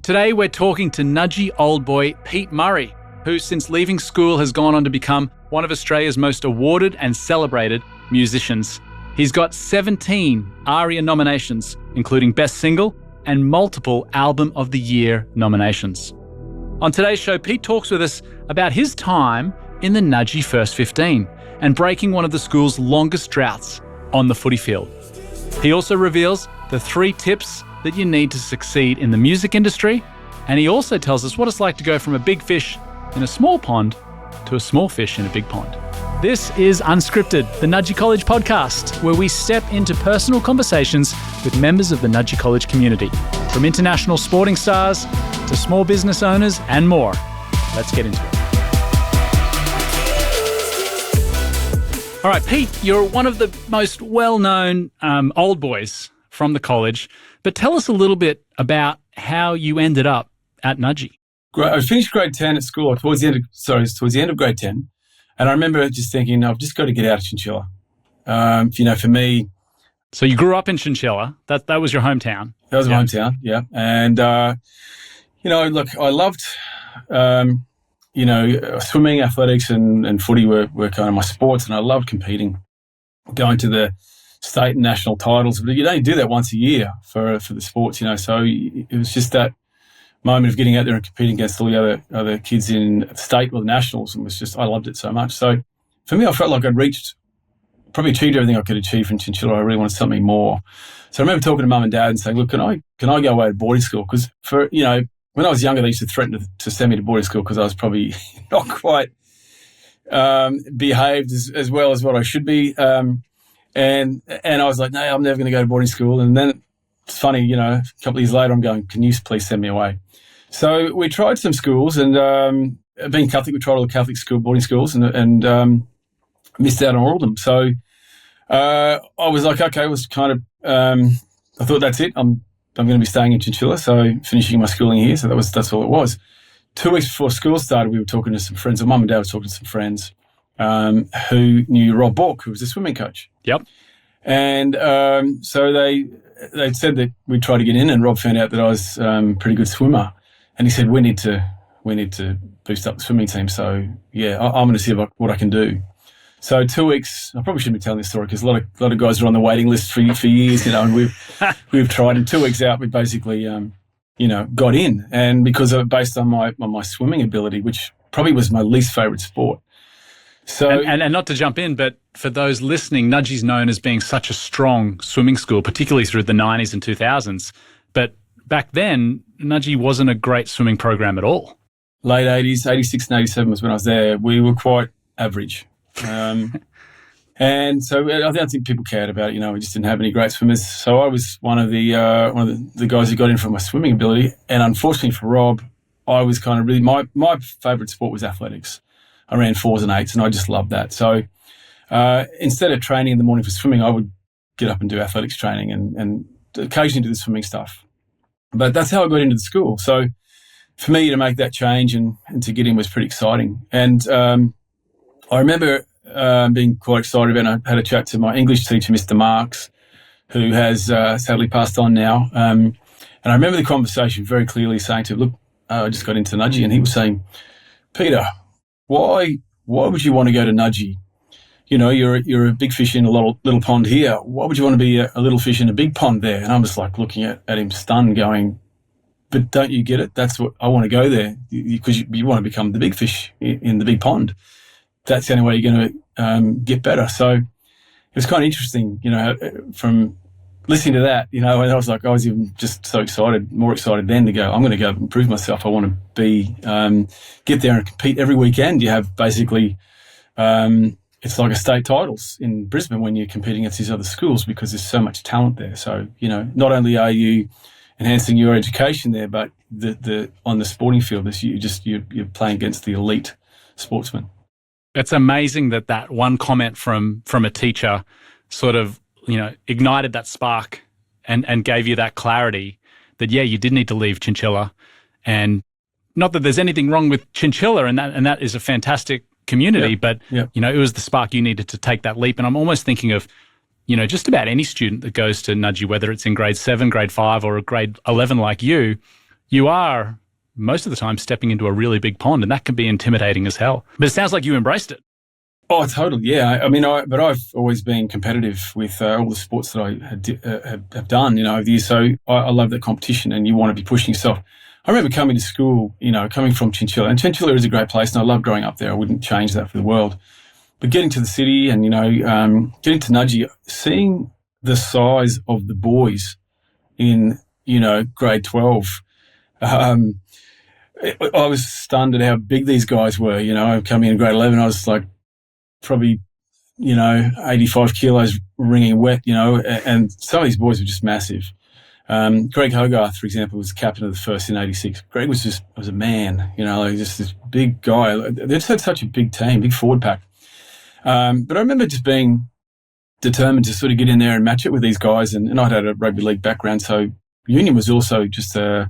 Today we're talking to Nudgee Old Boy Pete Murray, who since leaving school has gone on to become one of Australia's most awarded and celebrated musicians. He's got 17 ARIA nominations, including Best Single and multiple Album of the Year nominations. On today's show, Pete talks with us about his time in the Nudgee First 15 and breaking one of the school's longest droughts on the footy field. He also reveals the 3 tips that you need to succeed in the music industry, and he also tells us what it's like to go from a big fish in a small pond to a small fish in a big pond. This is Unscripted, the Nudgee College podcast, where we step into personal conversations with members of the Nudgee College community, from international sporting stars to small business owners and more. Let's get into it. All right, Pete, you're one of the most well-known old boys from the college, but tell us a little bit about how you ended up at Nudgee. I finished grade 10 at school towards the end of grade 10. And I remember just thinking, I've just got to get out of Chinchilla. For me... So you grew up in Chinchilla. That was your hometown. That was my hometown, yeah. And, look, I loved, swimming, athletics and footy were kind of my sports, and I loved competing, going to the state and national titles. But you'd only do that once a year for the sports, so it was just that moment of getting out there and competing against all the other kids in the state or the nationals, and I loved it so much. So for me, I felt like I'd probably achieved everything I could achieve in Chinchilla. I really wanted something more. So I remember talking to mum and dad and saying, look, can I go away to boarding school? Because when I was younger, they used to threaten to send me to boarding school because I was probably not quite behaved as well as what I should be. And I was like, no, I'm never going to go to boarding school. And then it's funny, a couple of years later, I'm going, can you please send me away? So we tried some schools, and being Catholic, we tried all the Catholic boarding schools, and missed out on all of them. So I was like, okay, it was kind of, I thought that's it. I'm going to be staying in Chinchilla, so finishing my schooling here. So that's all it was. 2 weeks before school started, we were talking to some friends, or mum and dad were talking to some friends who knew Rob Bork, who was a swimming coach. Yep. And so they said that we'd try to get in, and Rob found out that I was a pretty good swimmer, and he said we need to boost up the swimming team. So yeah, I'm going to see what I can do. So 2 weeks. I probably shouldn't be telling this story because a lot of guys are on the waiting list for years, and we've tried. And 2 weeks out, we basically got in, and because based on my swimming ability, which probably was my least favourite sport. So and not to jump in, but for those listening, Nudgee's known as being such a strong swimming school, particularly through the 90s and 2000s. But back then, Nudgee wasn't a great swimming program at all. Late 80s, 86 and 87 was when I was there. We were quite average. And so I don't think people cared about it. We just didn't have any great swimmers. So I was one of the guys who got in for my swimming ability. And unfortunately for Rob, I was kind of really, my favourite sport was athletics. I ran 4s and 8s, and I just loved that. So instead of training in the morning for swimming, I would get up and do athletics training and occasionally do the swimming stuff. But that's how I got into the school. So for me to make that change and to get in was pretty exciting. And I remember being quite excited about it. I had a chat to my English teacher, Mr. Marks, who has sadly passed on now. And I remember the conversation very clearly saying to him, look, I just got into Nudgee, and he was saying, Peter, why would you want to go to Nudgee? You're a big fish in a little pond here. Why would you want to be a little fish in a big pond there? And I'm just like looking at him stunned going, but don't you get it? That's what I want to go there because you want to become the big fish in the big pond. That's the only way you're going to get better. So it was kind of interesting, from listening to that, and I was even just so excited, more excited then to go, I'm going to go improve myself. I want to be, get there and compete every weekend. You have basically, it's like a state titles in Brisbane when you're competing against these other schools because there's so much talent there. So, not only are you enhancing your education there, but on the sporting field, you're playing against the elite sportsmen. It's amazing that one comment from a teacher sort of, ignited that spark and gave you that clarity that, yeah, you did need to leave Chinchilla. And not that there's anything wrong with Chinchilla, and that is a fantastic community, but, it was the spark you needed to take that leap. And I'm almost thinking of, just about any student that goes to Nudgee, whether it's in grade 7, grade 5 or grade 11 like you, you are most of the time stepping into a really big pond, and that can be intimidating as hell. But it sounds like you embraced it. Oh, totally, yeah. I mean, but I've always been competitive with all the sports that I have done, over the years. So I love that competition, and you want to be pushing yourself. I remember coming to school, coming from Chinchilla, and Chinchilla is a great place, and I love growing up there. I wouldn't change that for the world. But getting to the city and, getting to Nudgee, seeing the size of the boys in, grade 12, I was stunned at how big these guys were. Coming in grade 11, I was like, probably, 85 kilos wringing wet, and some of these boys were just massive. Greg Hogarth, for example, was captain of the first in 86. Greg was a man, just this big guy. They just had such a big team, big forward pack. But I remember just being determined to sort of get in there and match it with these guys. And I'd had a rugby league background, so union was also just an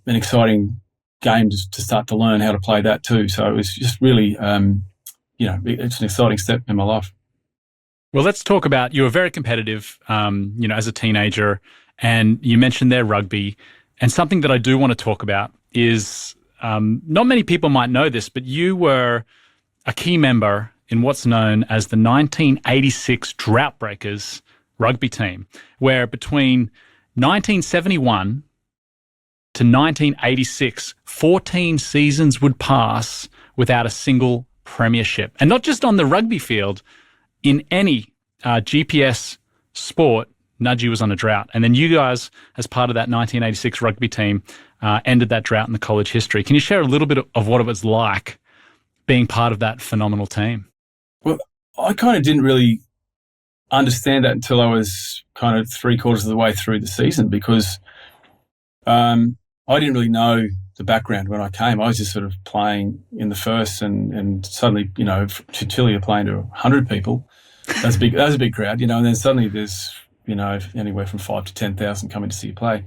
exciting game to start to learn how to play that too. So it was just really, it's an exciting step in my life. Well, let's talk about, you were very competitive, as a teenager, and you mentioned their rugby. And something that I do want to talk about is, not many people might know this, but you were a key member in what's known as the 1986 Drought Breakers rugby team, where between 1971 to 1986, 14 seasons would pass without a single premiership. And not just on the rugby field, in any GPS sport, Nudgee was on a drought. And then you guys, as part of that 1986 rugby team, ended that drought in the college history. Can you share a little bit of what it was like being part of that phenomenal team? Well, I kind of didn't really understand that until I was kind of 3/4 of the way through the season, because I didn't really know the background when I came. I was just sort of playing in the first, and suddenly, Chinchilla playing to 100 people. That's big. That was a big crowd, and then suddenly there's, anywhere from 5,000 to 10,000 coming to see you play.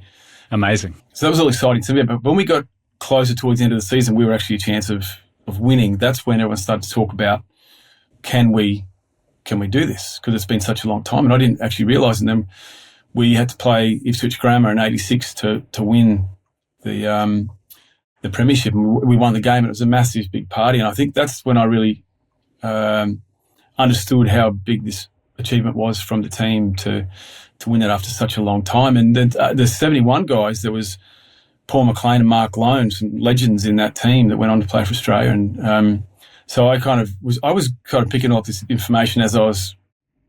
Amazing. So that was all exciting to me. But when we got closer towards the end of the season, we were actually a chance of winning. That's when everyone started to talk about, can we do this? Because it's been such a long time, and I didn't actually realise. And then we had to play Ipswich Grammar in '86 to win the premiership, and we won the game, and it was a massive, big party. And I think that's when I really understood how big this achievement was from the team to win it after such a long time. And then the 71 guys, there was Paul McLean and Mark Lone, some legends in that team that went on to play for Australia. And so I was picking up this information as I was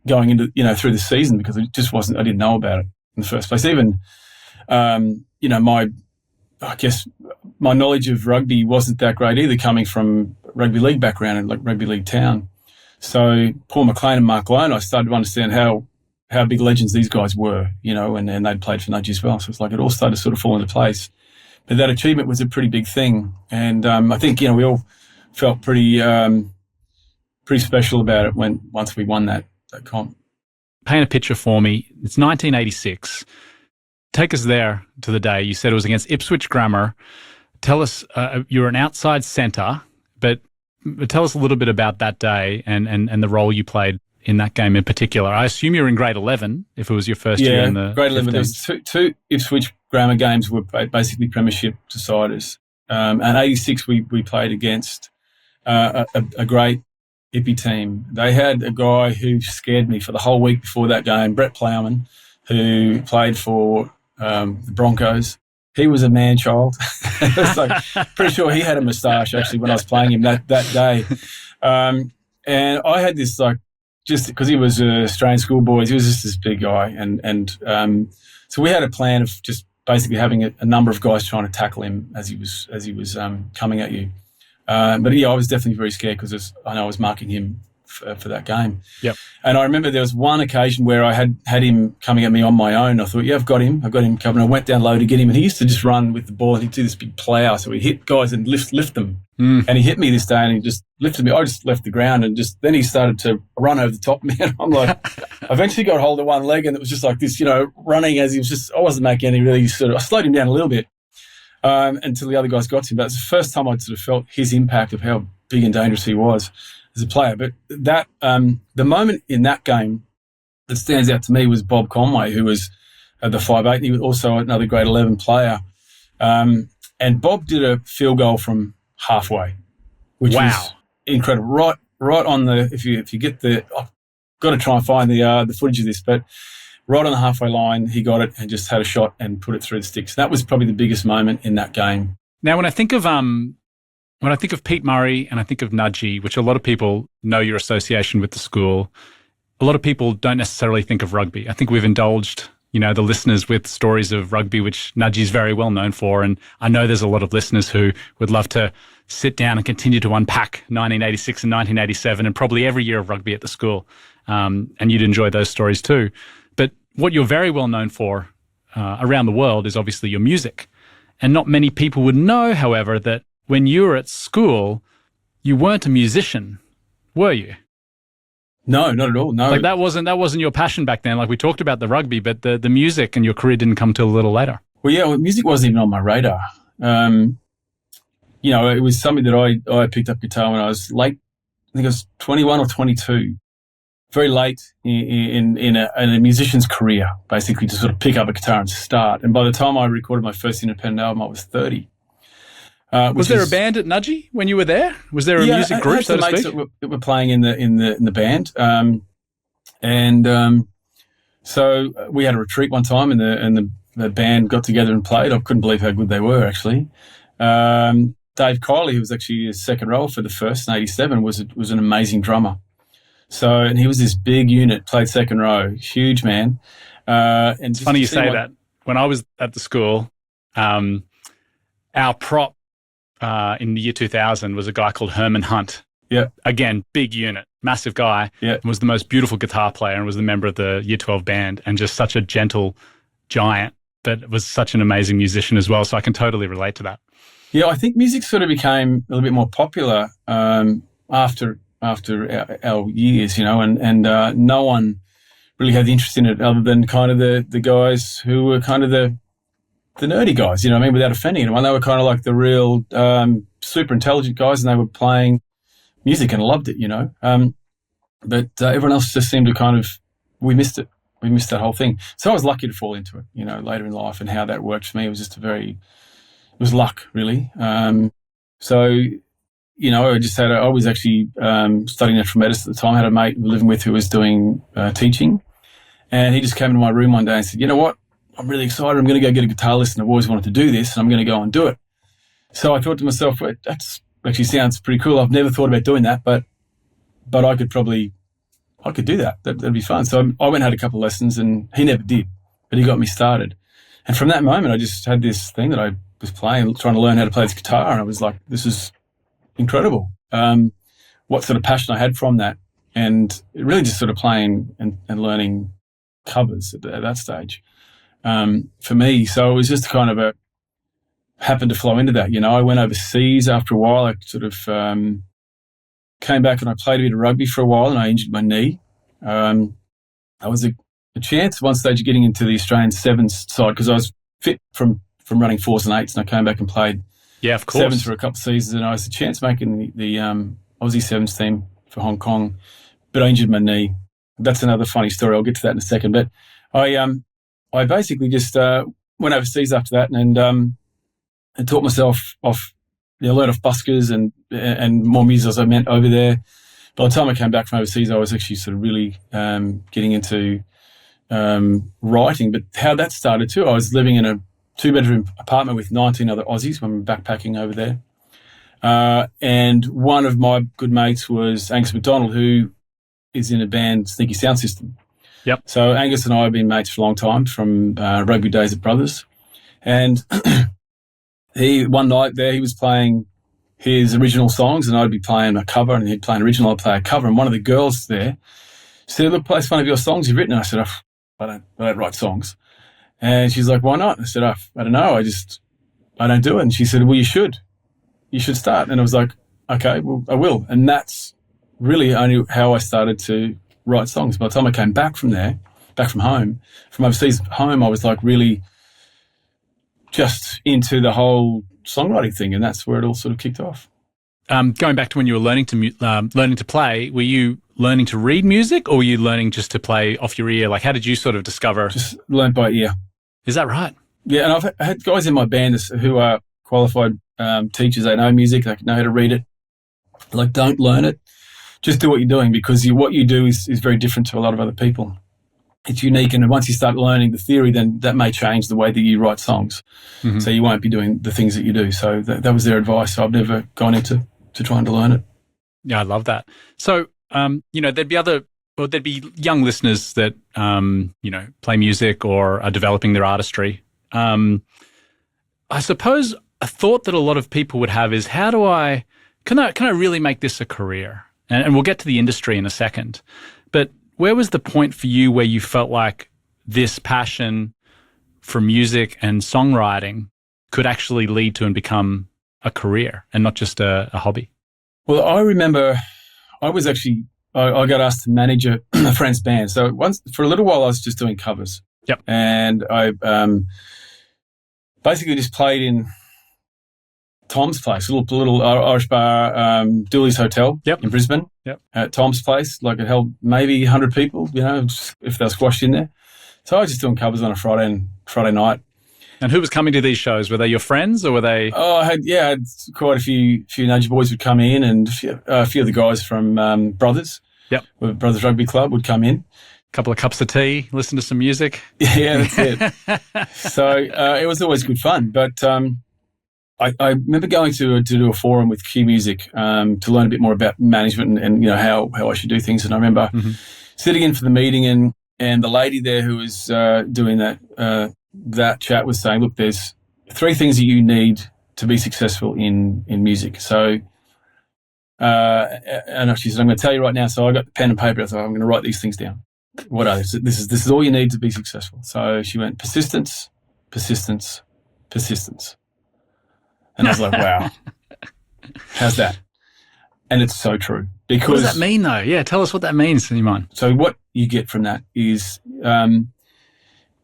going into, through the season, because it just wasn't, I didn't know about it in the first place. Even, my knowledge of rugby wasn't that great either, coming from rugby league background and like rugby league town. So Paul McLean and Mark Lone, I started to understand how big legends these guys were, and they'd played for Nudgee as well. So it's like it all started to sort of fall into place. But that achievement was a pretty big thing. And I think, we all felt pretty special about it once we won that comp. Paint a picture for me. It's 1986. Take us there to the day. You said it was against Ipswich Grammar. Tell us, you were an outside centre, but tell us a little bit about that day and the role you played in that game in particular. I assume you were in grade 11 if it was your first year in the grade 11. There was two Ipswich Grammar games were basically premiership deciders. And 86 we played against a great Ippy team. They had a guy who scared me for the whole week before that game, Brett Plowman, who played for the Broncos. He was a man-child. So pretty sure he had a moustache actually when I was playing him that day. And I had this just because he was Australian schoolboys, he was just this big guy, and so we had a plan of just basically having a number of guys trying to tackle him as he was coming at you. But yeah, I was definitely very scared because I know I was marking him for that game. Yep. And I remember there was one occasion where I had him coming at me on my own. I thought, yeah, I've got him covered. I went down low to get him, and he used to just run with the ball, and he'd do this big plow. So he'd hit guys and lift them. And he hit me this day, and he just lifted me. I just left the ground, and then he started to run over the top of me. And I'm like, I eventually got hold of one leg, and it was just like this, running as he was just, I wasn't making any really I slowed him down a little bit until the other guys got to him. But it's the first time I'd sort of felt his impact of how big and dangerous he was as a player. But that the moment in that game that stands out to me was Bob Conway, who was the 5'8", and he was also another grade 11 player. And Bob did a field goal from halfway, which was incredible. Right on the, if you get the, I've got to try and find the footage of this, but right on the halfway line, he got it and just had a shot and put it through the sticks. That was probably the biggest moment in that game. Now, when I think of Pete Murray and I think of Nudgee, which a lot of people know your association with the school, a lot of people don't necessarily think of rugby. I think we've indulged, the listeners with stories of rugby, which Nudgee is very well known for. And I know there's a lot of listeners who would love to sit down and continue to unpack 1986 and 1987 and probably every year of rugby at the school. And you'd enjoy those stories too. But what you're very well known for around the world is obviously your music. And not many people would know, however, that when you were at school, you weren't a musician, were you? No, not at all. No, like that wasn't your passion back then. Like we talked about the rugby, but the music and your career didn't come till a little later. Well, music wasn't even on my radar. It was something that I picked up guitar when I was late. I think I was 21 or 22, very late in a musician's career, basically to sort of pick up a guitar and start. And by the time I recorded my first independent album, I was 30. Was there a band at Nudgee when you were there? Was there a music group, so to speak? That were playing in the band, so we had a retreat one time, and the band got together and played. I couldn't believe how good they were, actually. Dave Kiley, who was actually a second row for the first in '87, was an amazing drummer. So, and he was this big unit, played second row, huge man. And it's funny you say that. When I was at the school, our prop in the year 2000 was a guy called Herman Hunt. Yeah. Again, big unit, massive guy. Yeah. And was the most beautiful guitar player and was the member of the year 12 band and just such a gentle giant, but was such an amazing musician as well. So I can totally relate to that. Yeah, I think music sort of became a little bit more popular after our years, and no one really had the interest in it other than kind of the guys who were kind of the nerdy guys, without offending anyone. They were kind of like the real super intelligent guys, and they were playing music and loved it, But everyone else just seemed to we missed it. We missed that whole thing. So I was lucky to fall into it, later in life, and how that worked for me. It was just it was luck, really. I was actually studying natural medicine at the time. I had a mate living with who was doing teaching, and he just came into my room one day and said, "You know what? I'm really excited. I'm going to go get a guitar lesson. I've always wanted to do this, and I'm going to go and do it." So I thought to myself, well, that actually sounds pretty cool. I've never thought about doing that, but I could do that. That'd be fun. So I went and had a couple of lessons, and he never did, but he got me started. And from that moment, I just had this thing that I was playing, trying to learn how to play this guitar, and I was like, this is incredible. What sort of passion I had from that, and really just sort of playing and learning covers at that stage. For me. So it was just kind of happened to flow into that. I went overseas after a while. I sort of came back and I played a bit of rugby for a while, and I injured my knee. I was a chance at one stage of getting into the Australian sevens side because I was fit from running fours and eights, and I came back and played sevens for a couple of seasons, and I was a chance making the Aussie sevens team for Hong Kong, but I injured my knee. That's another funny story. I'll get to that in a second. But I basically just went overseas after that and taught myself off, learned off buskers and more music as I meant over there. By the time I came back from overseas, I was actually sort of really getting into writing. But how that started too, I was living in a 2-bedroom apartment with 19 other Aussies when we were backpacking over there. And one of my good mates was Angus McDonald, who is in a band, Sneaky Sound System. Yep. So Angus and I have been mates for a long time from rugby days at Brothers. And one night there, he was playing his original songs and I'd be playing a cover, and he'd play an original, I'd play a cover. And one of the girls there said, "Look, play one of your songs you've written." And I said, I don't write songs. And she's like, "Why not?" I said, I don't know. I don't do it. And she said, "Well, you should start." And I was like, "Okay, well, I will." And that's really only how I started to write songs. By the time I came back from overseas home, I was like really just into the whole songwriting thing, and that's where it all sort of kicked off. Going back to when you were learning to play, were you learning to read music, or were you learning just to play off your ear? Like, how did you sort of discover? Just learned by ear. Is that right? Yeah, and I've had guys in my band who are qualified teachers. They know music. They know how to read it. Like, don't learn it. Just do what you're doing, because what you do is very different to a lot of other people. It's unique, and once you start learning the theory, then that may change the way that you write songs. Mm-hmm. So you won't be doing the things that you do. So that was their advice. So I've never gone into trying to learn it. Yeah, I love that. So, there'd be young listeners that, play music or are developing their artistry. I suppose a thought that a lot of people would have is, can I really make this a career? And we'll get to the industry in a second. But where was the point for you where you felt like this passion for music and songwriting could actually lead to and become a career and not just a hobby? Well, I remember I got asked to manage a friend's band. So for a little while, I was just doing covers. Yep. And I basically just played in Tom's place, a little Irish bar, Dooley's Hotel in Brisbane. Yep. At Tom's place, like it held maybe 100 people, if they were squashed in there. So I was just doing covers on a Friday night. And who was coming to these shows? Were they your friends, or were they? Oh, I had quite a few Nudgee boys would come in, and a few of the guys from Brothers. Yep. Brothers Rugby Club would come in. A couple of cups of tea, listen to some music. Yeah, that's it. So it was always good fun. But I remember going to do a forum with Q Music to learn a bit more about management and how I should do things. And I remember sitting in for the meeting, and the lady there who was doing that chat was saying, look, there's 3 things that you need to be successful in music. So, and she said, I'm going to tell you right now. So I got the pen and paper. I thought, I'm going to write these things down. What are they? This is all you need to be successful. So she went, persistence, persistence, persistence. And I was like, wow, how's that? And it's so true. Because what does that mean, though? Yeah, tell us what that means in your mind. So what you get from that is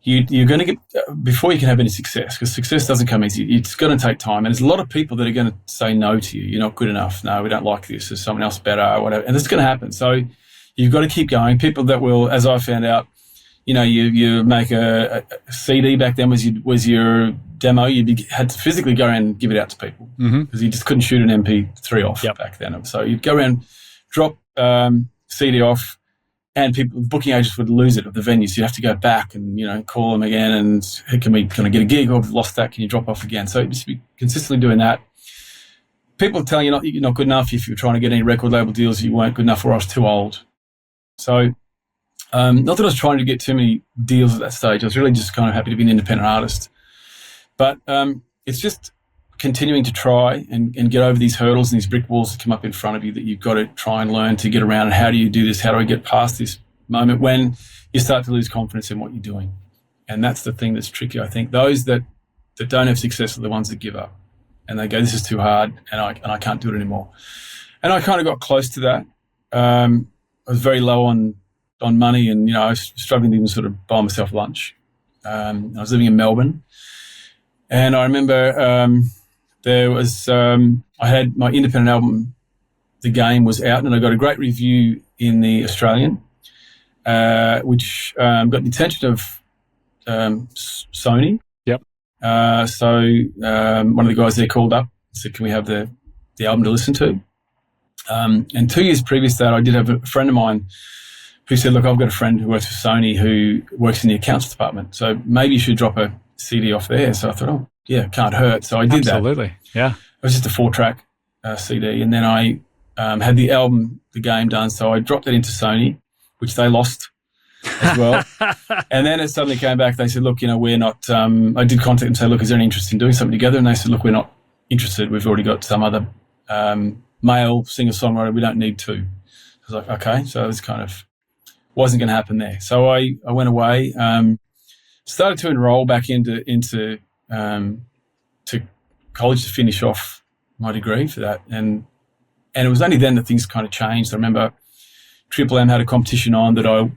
you're going to get, before you can have any success, because success doesn't come easy, it's going to take time. And there's a lot of people that are going to say no to you. You're not good enough. No, we don't like this. There's someone else better or whatever. And it's going to happen. So you've got to keep going. People that will, as I found out, you make a CD back then was your demo. You had to physically go around and give it out to people because you just couldn't shoot an MP3 off back then. So you'd go around, drop CD off, and people, booking agents would lose it at the venues. So you have to go back and call them again and, hey, can I get a gig? Or I've lost that. Can you drop off again? So just be consistently doing that. People tell you you're not good enough. If you're trying to get any record label deals, you weren't good enough, or I was too old. So not that I was trying to get too many deals at that stage. I was really just kind of happy to be an independent artist. But it's just continuing to try and get over these hurdles and these brick walls that come up in front of you that you've got to try and learn to get around. And how do you do this? How do I get past this moment when you start to lose confidence in what you're doing? And that's the thing that's tricky, I think. Those that don't have success are the ones that give up. And they go, this is too hard, and I can't do it anymore. And I kind of got close to that. I was very low on money, and I was struggling to even sort of buy myself lunch. I was living in Melbourne, and I remember there was I had my independent album, The Game, was out, and I got a great review in the Australian, which got the attention of SONY. Yep. So one of the guys there called up and said, "Can we have the album to listen to?" And 2 years previous to that, I did have a friend of mine who said, look, I've got a friend who works for SONY who works in the accounts department, so maybe you should drop a CD off there. So I thought, oh, yeah, can't hurt. So I did that. Absolutely, yeah. It was just a 4-track CD. And then I had the album, The Game, done. So I dropped that into SONY, which they lost as well. And then it suddenly came back. They said, look, we're not, I did contact them and say, look, is there any interest in doing something together? And they said, look, we're not interested. We've already got some other male singer-songwriter. We don't need 2. I was like, okay. So it was kind of, wasn't going to happen there. So I went away, started to enroll back into to college to finish off my degree for that. And it was only then that things kind of changed. I remember Triple M had a competition on that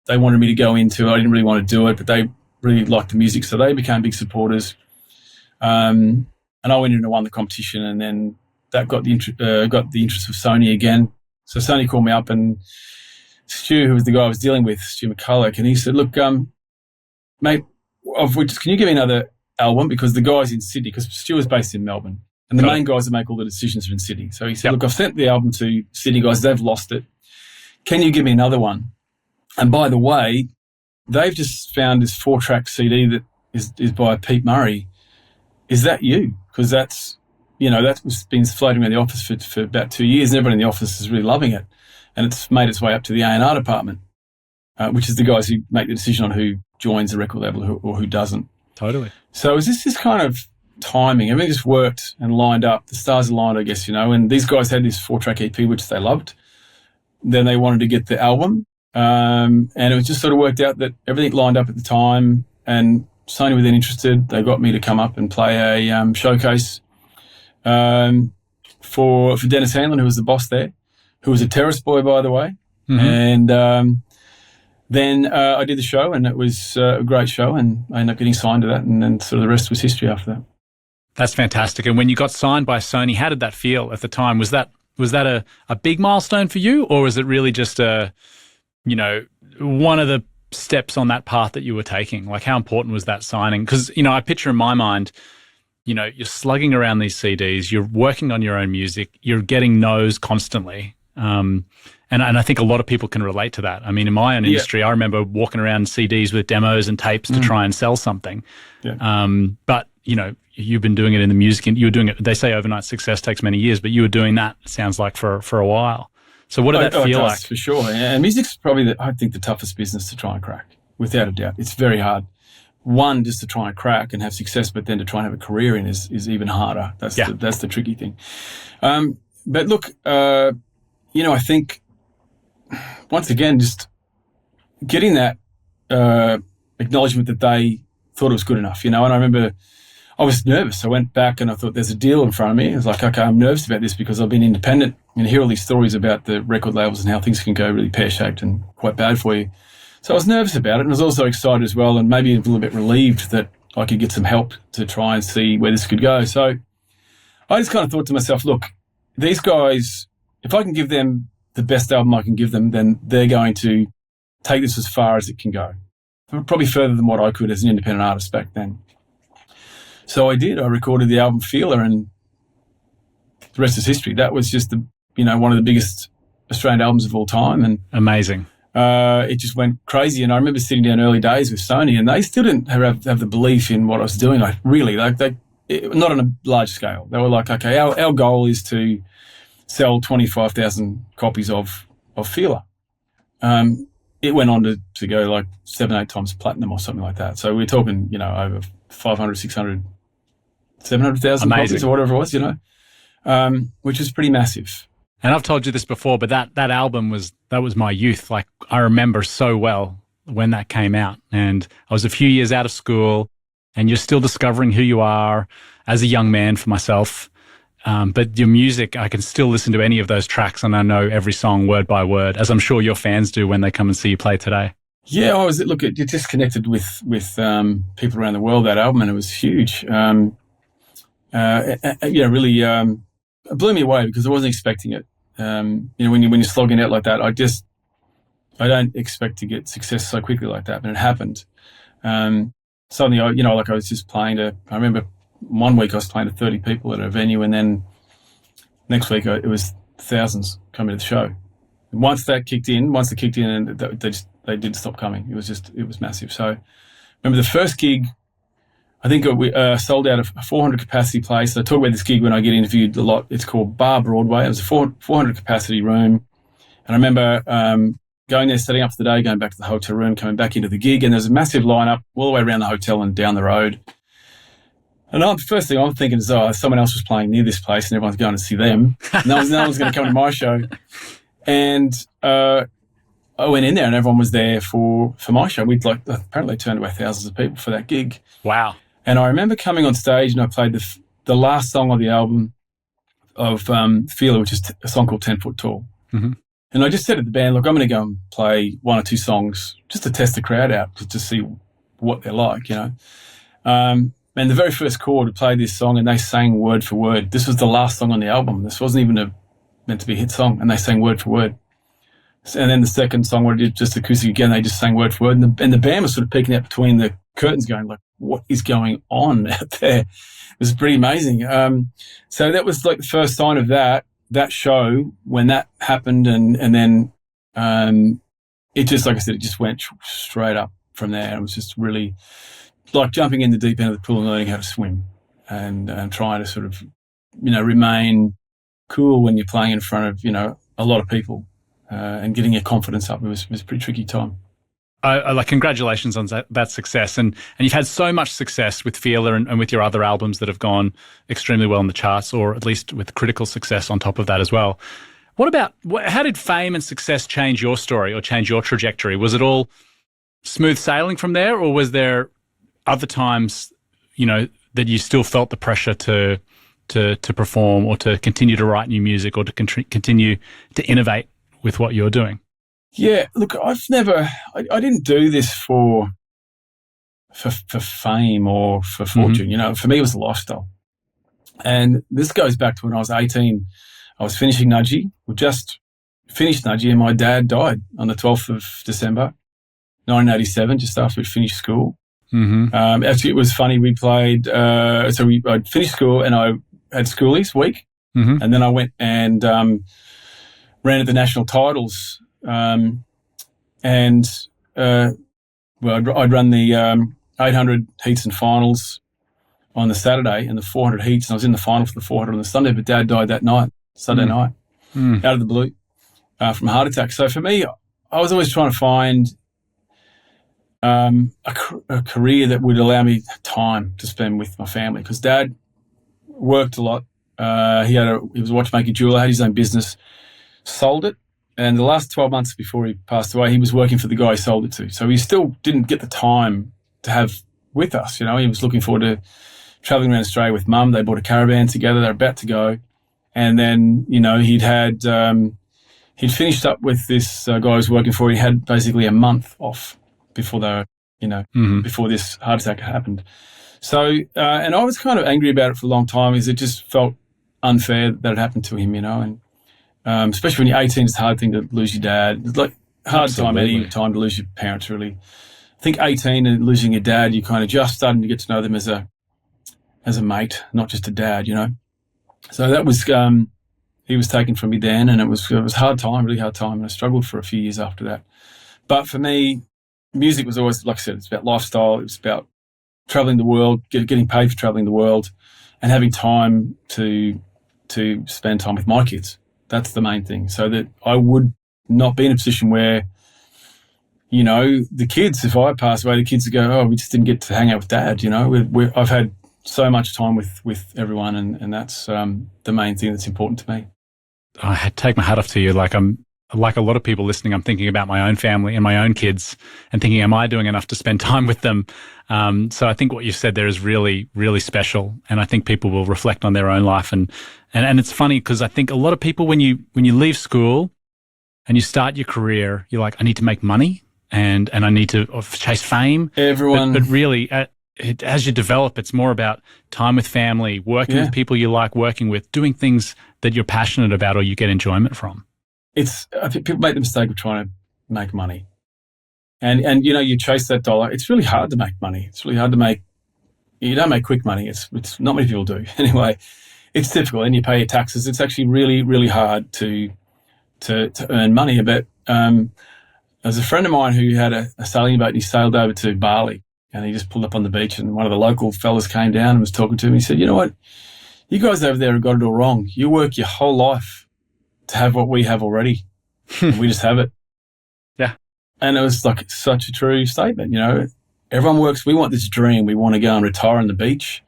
they wanted me to go into. I didn't really want to do it, but they really liked the music, so they became big supporters. And I went in and won the competition, and then that got the interest of SONY again. So SONY called me up, and Stu, who was the guy I was dealing with, Stu McCulloch, and he said, look, mate, of which, can you give me another album? Because the guy's in Sydney, because Stu was based in Melbourne. And the main guys that make all the decisions are in Sydney. So he said, look, I've sent the album to Sydney guys. They've lost it. Can you give me another one? And by the way, they've just found this 4-track CD that is by Pete Murray. Is that you? Because that's, that was been floating around the office for about 2 years, and everyone in the office is really loving it. And it's made its way up to the A&R department, which is the guys who make the decision on who joins the record label or who doesn't. Totally. So is this kind of timing? Everything just worked and lined up. The stars aligned, I guess, and these guys had this 4-track EP, which they loved. Then they wanted to get the album. And it was just sort of worked out that everything lined up at the time, and Sony were then interested. They got me to come up and play a showcase for Dennis Hanlon, who was the boss there, who was a Terrace boy, by the way. Mm-hmm. And then I did the show, and it was a great show, and I ended up getting signed to that, and then sort of the rest was history after that. That's fantastic. And when you got signed by Sony, how did that feel at the time? Was that a big milestone for you, or was it really just one of the steps on that path that you were taking? Like, how important was that signing? Because, I picture in my mind, you're slugging around these CDs, you're working on your own music, you're getting no's constantly. And I think a lot of people can relate to that. I mean, in my own industry, I remember walking around CDs with demos and tapes to try and sell something. Yeah. But, you've been doing it in the music, and you were doing it, they say overnight success takes many years, but you were doing that, it sounds like, for a while. So what did that feel like? For sure. And music's probably, I think, the toughest business to try and crack, without a doubt. It's very hard. One, just to try and crack and have success, but then to try and have a career in is even harder. That's the tricky thing. But look, I think, once again, just getting that acknowledgement that they thought it was good enough, and I remember I was nervous. I went back and I thought, there's a deal in front of me. I was like, okay, I'm nervous about this because I've been independent and hear all these stories about the record labels and how things can go really pear-shaped and quite bad for you. So I was nervous about it, and I was also excited as well, and maybe a little bit relieved that I could get some help to try and see where this could go. So I just kind of thought to myself, look, these guys, if I can give them the best album I can give them, then they're going to take this as far as it can go. Probably further than what I could as an independent artist back then. So I did. I recorded the album Feeler, and the rest is history. That was just one of the biggest Australian albums of all time. And amazing. It just went crazy. And I remember sitting down early days with Sony, and they still didn't have the belief in what I was doing. Like, really, not on a large scale. They were like, okay, our goal is to sell 25,000 copies of Feeler. It went on to go like 7-8 times platinum or something like that. So we're talking, over 500, 600, 700,000 copies or whatever it was, which is pretty massive. And I've told you this before, but that album was my youth. Like, I remember so well when that came out, and I was a few years out of school, and you're still discovering who you are as a young man for myself. But your music, I can still listen to any of those tracks, and I know every song word by word, as I'm sure your fans do when they come and see you play today. Yeah, it just connected with people around the world, that album, and it was huge. Really it blew me away because I wasn't expecting it. When you're slogging out like that, I don't expect to get success so quickly like that, but it happened. Suddenly, I was just playing I remember one week I was playing to 30 people at a venue, and then next week it was thousands coming to the show. And once they kicked in, and they didn't stop coming. It was massive. So I remember the first gig, I think we sold out a 400 capacity place. I talk about this gig when I get interviewed a lot. It's called Bar Broadway. It was a 400 capacity room. And I remember going there, setting up for the day, going back to the hotel room, coming back into the gig, and there's a massive lineup all the way around the hotel and down the road. And the first thing I'm thinking is, someone else was playing near this place and everyone's going to see them. No one's going to come to my show. And I went in there and everyone was there for my show. We'd apparently turned away thousands of people for that gig. Wow. And I remember coming on stage and I played the last song on the album of Feeler, which is a song called 10 Foot Tall. Mm-hmm. And I just said to the band, look, I'm going to go and play one or two songs just to test the crowd out, to see what they're like, And the very first chord, we played this song and they sang word for word. This was the last song on the album. This wasn't even meant to be a hit song, and they sang word for word. And then the second song, where I did just acoustic again, they just sang word for word. And the band was sort of peeking out between the curtains going like, what is going on out there? It was pretty amazing. So that was like the first sign of that show when that happened. And then it just, like I said, it just went straight up from there. It was just really like jumping in the deep end of the pool and learning how to swim and trying to sort of, remain cool when you're playing in front of, a lot of people and getting your confidence up. It was a pretty tricky time. Congratulations on that success. And you've had so much success with Feeler and with your other albums that have gone extremely well in the charts, or at least with critical success on top of that as well. How did fame and success change your story or change your trajectory? Was it all smooth sailing from there, or was there other times, that you still felt the pressure to perform or to continue to write new music or to continue to innovate with what you're doing? Yeah, look, I didn't do this for fame or for fortune. Mm-hmm. For me, it was a lifestyle. And this goes back to when I was 18. I was finishing Nudgee. We just finished Nudgee, and my dad died on the 12th of December, 1987, just after we'd finished school. Mm-hmm. Actually, it was funny. We played, I'd finished school and I had schoolies week. Mm-hmm. And then I went and ran at the national titles. I'd run the 800 heats and finals on the Saturday and the 400 heats. And I was in the final for the 400 on the Sunday, but Dad died that night, Sunday night, out of the blue from a heart attack. So for me, I was always trying to find a career that would allow me time to spend with my family, because Dad worked a lot. He was a watchmaker jeweler, had his own business, sold it. And the last 12 months before he passed away, he was working for the guy he sold it to. So he still didn't get the time to have with us. He was looking forward to traveling around Australia with Mum. They bought a caravan together. They're about to go. And then, he'd finished up with this guy he was working for. He had basically a month off before before this heart attack happened. So, and I was kind of angry about it for a long time, because it just felt unfair that it happened to him, and especially when you're 18, it's a hard thing to lose your dad. It's like hard time, any time to lose your parents, really. I think 18 and losing your dad, you're kind of just starting to get to know them as a mate, not just a dad, So that was, he was taken from me then, and it was hard time, really hard time. And I struggled for a few years after that. But for me, music was always, like I said, it's about lifestyle. It's about traveling the world, getting paid for traveling the world, and having time to spend time with my kids. That's the main thing. So that I would not be in a position where, the kids, if I pass away, the kids would go, oh, we just didn't get to hang out with Dad. I've had so much time with everyone, and that's the main thing that's important to me. I take my hat off to you. I'm like a lot of people listening, I'm thinking about my own family and my own kids and thinking, am I doing enough to spend time with them? So I think what you said there is really, really special. And I think people will reflect on their own life. And it's funny, because I think a lot of people, when you leave school and you start your career, you're like, I need to make money and I need to chase fame. Everyone. But really, as you develop, it's more about time with family, working with people you like working with, doing things that you're passionate about or you get enjoyment from. I think people make the mistake of trying to make money. And you chase that dollar. It's really hard to make money. It's really hard to make, you don't make quick money. It's not many people do. Anyway, it's difficult, and you pay your taxes. It's actually really, really hard to earn money. But there's a friend of mine who had a sailing boat, and he sailed over to Bali, and he just pulled up on the beach, and one of the local fellas came down and was talking to him. He said, you know what? You guys over there have got it all wrong. You work your whole life to have what we have already. We just have it. Yeah. And it was like such a true statement, Everyone works. We want this dream. We want to go and retire on the beach.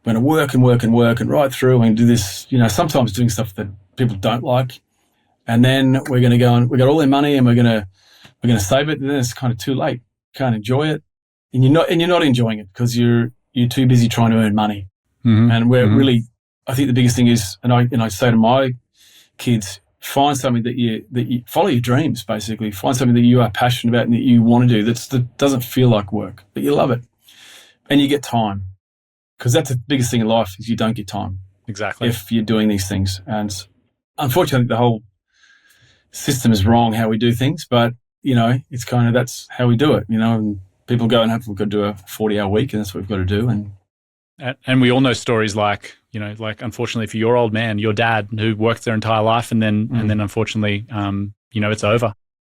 We're going to work and work and work and right through and do this, sometimes doing stuff that people don't like. And then we're going to go and we got all their money and we're going to save it. And then it's kind of too late. You can't enjoy it. And you're not enjoying it because you're too busy trying to earn money. Mm-hmm. And we're really, I think the biggest thing is, and I say to my kids, find something that you follow your dreams, basically. Find something that you are passionate about and that you want to do that doesn't feel like work, but you love it. And you get time. Because that's the biggest thing in life, is you don't get time. Exactly. If you're doing these things. And unfortunately, the whole system is wrong how we do things, but, it's kind of, that's how we do it, and people go and we've got to do a 40-hour week, and that's what we've got to do. And we all know stories like, unfortunately for your old man, your dad, who worked their entire life, and then unfortunately, it's over.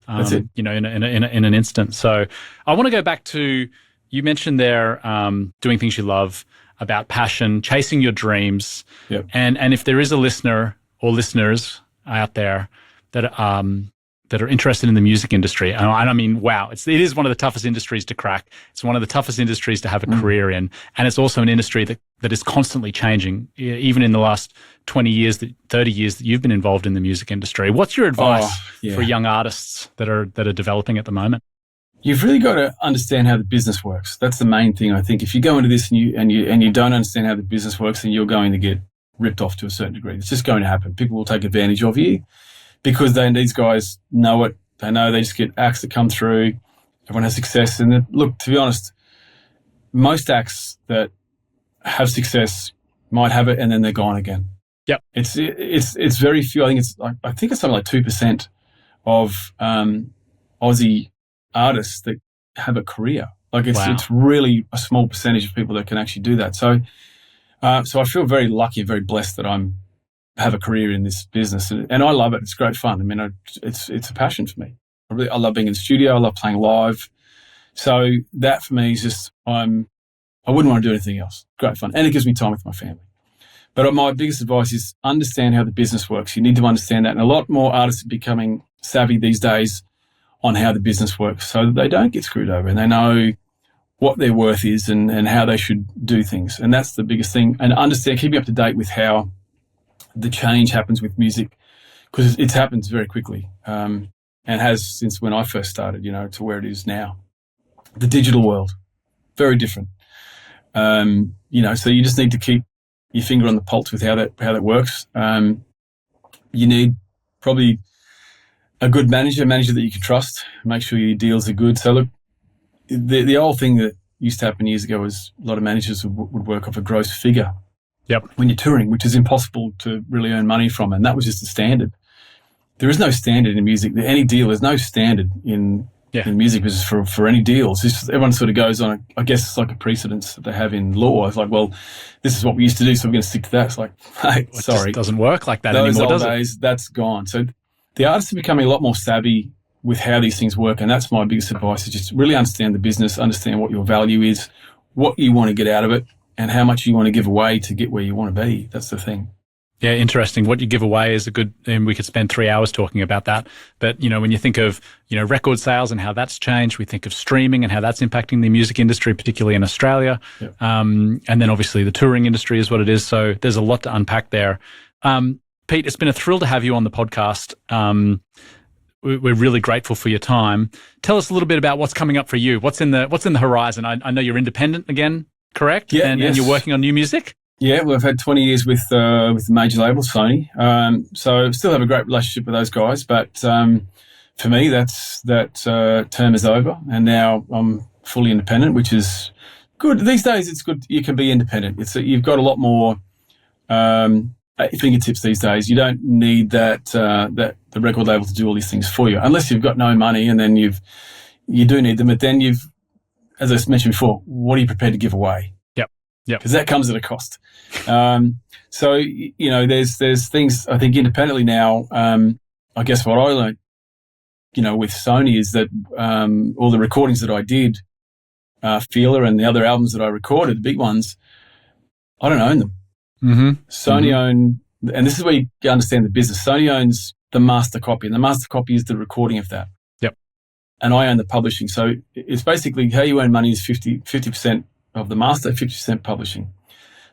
That's it. In an instant. So I want to go back to, you mentioned there, doing things you love, about passion, chasing your dreams. Yep. And if there is a listener or listeners out there that are interested in the music industry, and I mean, wow, it is one of the toughest industries to crack. It's one of the toughest industries to have a career in. And it's also an industry that is constantly changing, even in the last 20 years, 30 years that you've been involved in the music industry. What's your advice for young artists that are developing at the moment? You've really got to understand how the business works. That's the main thing. I think if you go into this and you don't understand how the business works, then you're going to get ripped off to a certain degree. It's just going to happen. People will take advantage of you because these guys know it. They know they just get acts that come through. Everyone has success. And look, to be honest, most acts that have success might have it and then they're gone again. Yep. It's very few. I think it's something like 2% of Aussie artists that have a career. Like it's really a small percentage of people that can actually do that. So I feel very lucky and very blessed that I have a career in this business, and I love it. It's great fun. I mean, it's a passion for me. I love being in the studio. I love playing live. So that for me is just I wouldn't want to do anything else. Great fun, and it gives me time with my family. But my biggest advice is understand how the business works. You need to understand that, and a lot more artists are becoming savvy these days on how the business works so that they don't get screwed over and they know what their worth is and how they should do things. And that's the biggest thing. And keeping up to date with how the change happens with music, because it happens very quickly and has since when I first started, to where it is now. The digital world, very different. So you just need to keep your finger on the pulse with how that works. You need probably a good manager that you can trust. Make sure your deals are good. So look, the old thing that used to happen years ago was a lot of managers would work off a gross figure. Yep. When you're touring, which is impossible to really earn money from, and that was just the standard. There is no standard in music. Any deal, there's no standard in music business for any deals. It's just, everyone sort of goes on. I guess it's like a precedence that they have in law. It's like, well, this is what we used to do, so we're going to stick to that. It's like, hey, sorry, it doesn't work like that anymore. Those old days, that's gone. So the artists are becoming a lot more savvy with how these things work, and that's my biggest advice: is just really understand the business, understand what your value is, what you want to get out of it, and how much you want to give away to get where you want to be. That's the thing. Yeah, interesting. What you give away is and we could spend 3 hours talking about that. But, when you think of, record sales and how that's changed, we think of streaming and how that's impacting the music industry, particularly in Australia. Yep. And then obviously the touring industry is what it is. So there's a lot to unpack there. Pete, it's been a thrill to have you on the podcast. We're really grateful for your time. Tell us a little bit about what's coming up for you. What's in the horizon? I know you're independent again, correct? Yeah, and you're working on new music? Yeah, well, I've had 20 years with the major label, SONY. So I still have a great relationship with those guys. But for me, that term is over. And now I'm fully independent, which is good. These days, it's good. You can be independent. You've got a lot more at your fingertips these days. You don't need that the record label to do all these things for you, unless you've got no money, and then you do need them. But then as I mentioned before, what are you prepared to give away? Yep. Because that comes at a cost. So there's things I think independently now. I guess what I learned, with SONY is that all the recordings that I did, Feeler and the other albums that I recorded, the big ones, I don't own them. Mm-hmm. SONY own, and this is where you understand the business. SONY owns the master copy, and the master copy is the recording of that. Yep. And I own the publishing. So it's basically how you earn money is 50% of the master, 50% publishing.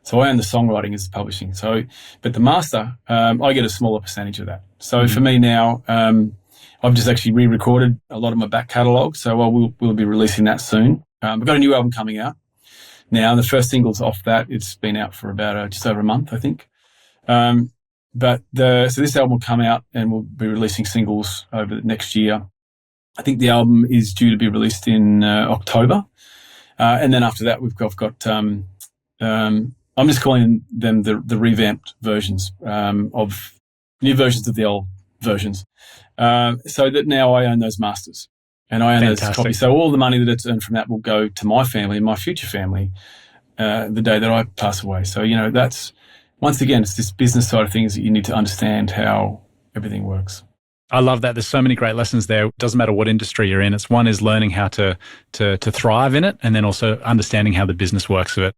So I own the songwriting as the publishing. So, but the master, I get a smaller percentage of that. So for me now, I've just actually re-recorded a lot of my back catalogue. So we'll be releasing that soon. I've got a new album coming out now. The first single's off that. It's been out for about just over a month, I think. So this album will come out and we'll be releasing singles over the next year. I think the album is due to be released in October. And then after that, I've got I'm just calling them the revamped versions of new versions of the old versions, so that now I own those masters. And I own those Fantastic. copies. So all the money that it's earned from that will go to my family and my future family the day that I pass away. So, that's, once again, it's this business side of things that you need to understand how everything works. I love that. There's so many great lessons there. It doesn't matter what industry you're in. It's one is learning how to thrive in it, and then also understanding how the business works of it.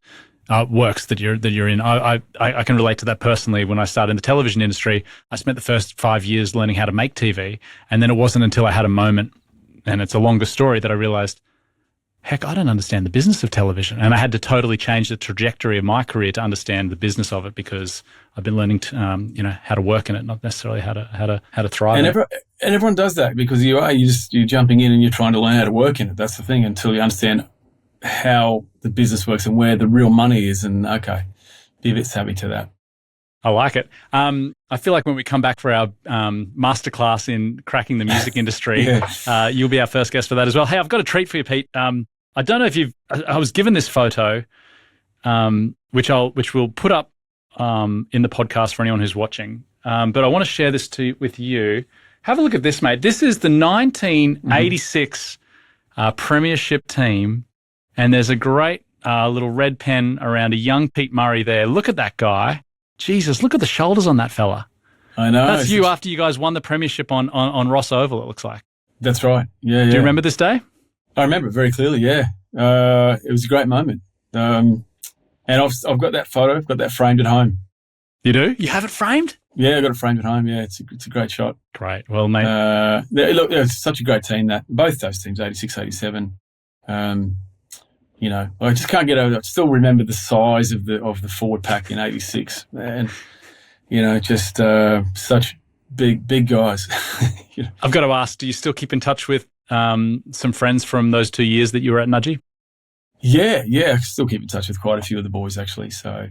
Works that you're in. I can relate to that personally. When I started in the television industry, I spent the first 5 years learning how to make TV, and then it wasn't until I had a moment, and it's a longer story, that I realized, heck, I don't understand the business of television, and I had to totally change the trajectory of my career to understand the business of it, because I've been learning to, how to work in it, not necessarily how to thrive. And everyone does that, because you're jumping in and you're trying to learn how to work in it. That's the thing, until you understand how the business works and where the real money is, and be a bit savvy to that. I like it. I feel like when we come back for our masterclass in cracking the music industry, you'll be our first guest for that as well. Hey, I've got a treat for you, Pete. I don't know if I was given this photo, which we'll put up in the podcast for anyone who's watching. But I want to share this with you. Have a look at this, mate. This is the 1986 Premiership team. And there's a great little red pen around a young Pete Murray there. Look at that guy. Jesus, look at the shoulders on that fella. I know. That's you after you guys won the premiership on Ross Oval, it looks like. That's right. Yeah. Do you remember this day? I remember it very clearly, yeah. It was a great moment. And I've got that photo. I've got that framed at home. You do? You have it framed? Yeah, I got it framed at home. Yeah, it's a great shot. Great. Well, mate. Look, it's such a great team, both those teams, 86, 87. I just can't get over it. I still remember the size of the forward pack in 86. And, just such big guys. I've got to ask, do you still keep in touch with some friends from those 2 years that you were at Nudgee? Yeah. I still keep in touch with quite a few of the boys, actually. So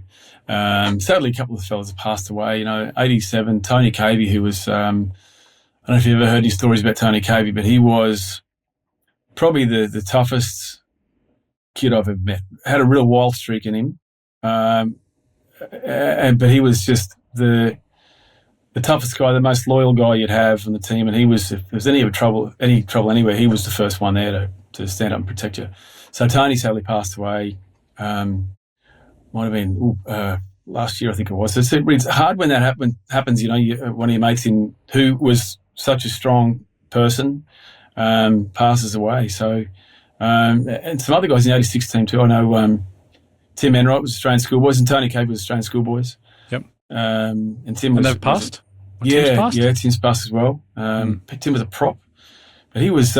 sadly, a couple of the fellas have passed away. 87, Tony Cavey, who was, I don't know if you've ever heard any stories about Tony Cavey, but he was probably the toughest kid I've ever met. Had a real wild streak in him, but he was just the toughest guy, the most loyal guy you'd have on the team. And he was, if there was any trouble anywhere, he was the first one there to stand up and protect you. So Tony sadly passed away. Might have been last year, I think it was. So it's hard when that happens. One of your mates who was such a strong person passes away. So. And some other guys in the 86 team too. I know Tim Enright was Australian Schoolboys, and Tony Cave was Australian Schoolboys. Yep. And Tim was... And they've passed? Yeah, Tim's passed as well. Tim was a prop, but he was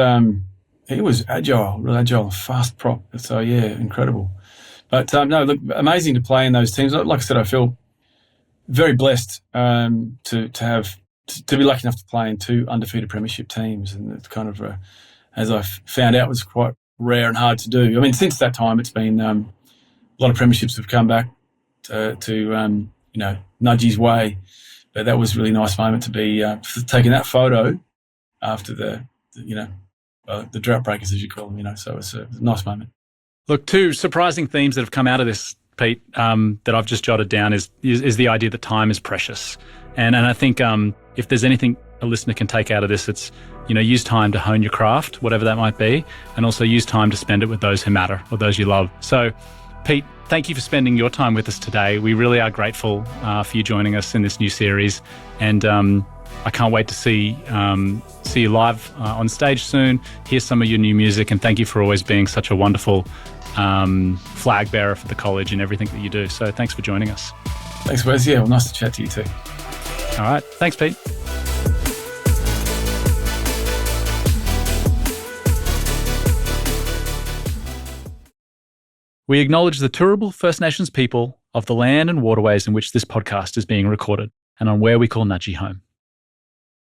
agile, real agile, and fast prop. So, yeah, incredible. But, no, look, amazing to play in those teams. Like I said, I feel very blessed to be lucky enough to play in two undefeated premiership teams, and it's kind of, as I found out, was quite rare and hard to do. I mean, since that time, it's been a lot of premierships have come back to Nudgee's way. But that was a really nice moment to be taking that photo after the Drought Breakers, as you call them. So it was a nice moment. Look, two surprising themes that have come out of this, Pete, that I've just jotted down is the idea that time is precious, and I think if there's anything a listener can take out of this, it's use time to hone your craft, whatever that might be, and also use time to spend it with those who matter or those you love. So, Pete, thank you for spending your time with us today. We really are grateful for you joining us in this new series, and I can't wait to see you live on stage soon, hear some of your new music, and thank you for always being such a wonderful flag bearer for the college and everything that you do. So thanks for joining us. Thanks, Wes. Yeah, well, nice to chat to you too. All right. Thanks, Pete. We acknowledge the Turrbal First Nations people of the land and waterways in which this podcast is being recorded, and on where we call Nudgee home.